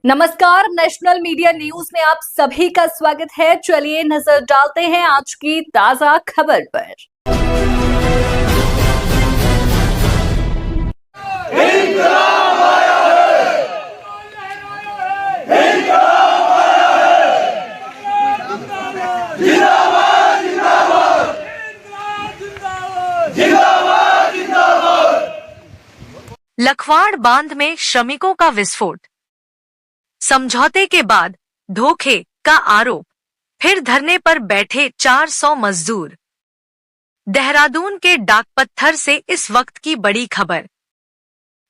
नमस्कार, national media news में आप सभी का स्वागत है। चलिए नजर डालते हैं आज की ताजा खबर पर। लखवाड़ बांध में श्रमिकों का विस्फोट। समझौते के बाद धोखे का आरोप, फिर धरने पर बैठे 400 मजदूर। देहरादून के डाकपत्थर से इस वक्त की बड़ी खबर,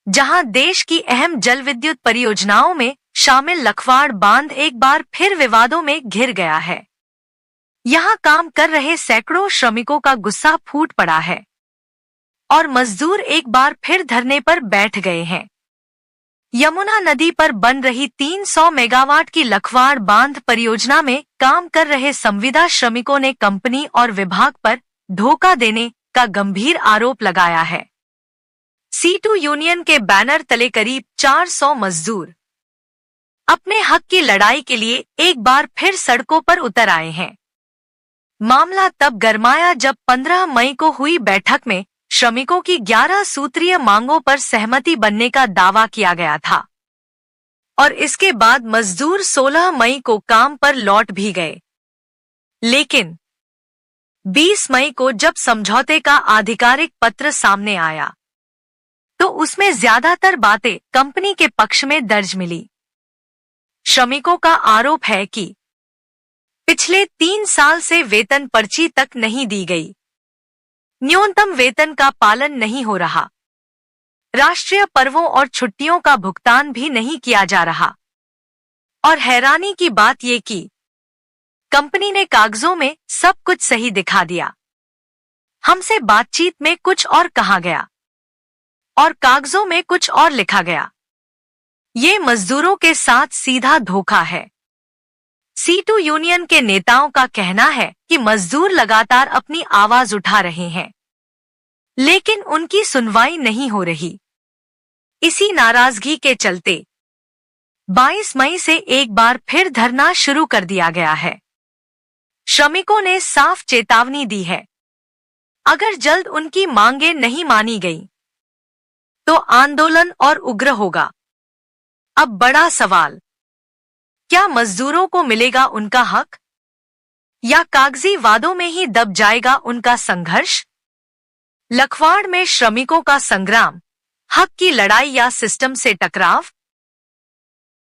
जहां देश की अहम जल विद्युत परियोजनाओं में शामिल लखवाड़ बांध एक बार फिर विवादों में घिर गया है। यहां काम कर रहे सैकड़ों श्रमिकों का गुस्सा फूट पड़ा है और मजदूर एक बार फिर धरने पर बैठ गए हैं। यमुना नदी पर बन रही 300 मेगावाट की लखवाड़ बांध परियोजना में काम कर रहे संविदा श्रमिकों ने कंपनी और विभाग पर धोखा देने का गंभीर आरोप लगाया है। C2 यूनियन के बैनर तले करीब 400 मजदूर अपने हक की लड़ाई के लिए एक बार फिर सड़कों पर उतर आए हैं। मामला तब गरमाया जब 15 मई को हुई बैठक में श्रमिकों की 11 सूत्रीय मांगों पर सहमति बनने का दावा किया गया था और इसके बाद मजदूर 16 मई को काम पर लौट भी गए। लेकिन 20 मई को जब समझौते का आधिकारिक पत्र सामने आया तो उसमें ज्यादातर बातें कंपनी के पक्ष में दर्ज मिली। श्रमिकों का आरोप है कि पिछले 3 साल से वेतन पर्ची तक नहीं दी गई, न्यूनतम वेतन का पालन नहीं हो रहा, राष्ट्रीय पर्वों और छुट्टियों का भुगतान भी नहीं किया जा रहा और हैरानी की बात ये कि कंपनी ने कागजों में सब कुछ सही दिखा दिया। हमसे बातचीत में कुछ और कहा गया और कागजों में कुछ और लिखा गया। ये मजदूरों के साथ सीधा धोखा है। C2 यूनियन के नेताओं का कहना है कि मजदूर लगातार अपनी आवाज उठा रहे हैं, लेकिन उनकी सुनवाई नहीं हो रही। इसी नाराजगी के चलते 22 मई से एक बार फिर धरना शुरू कर दिया गया है। श्रमिकों ने साफ चेतावनी दी है, अगर जल्द उनकी मांगें नहीं मानी गई तो आंदोलन और उग्र होगा। अब बड़ा सवाल, क्या मजदूरों को मिलेगा उनका हक या कागजी वादों में ही दब जाएगा उनका संघर्ष? लखवाड़ में श्रमिकों का संग्राम, हक की लड़ाई या सिस्टम से टकराव?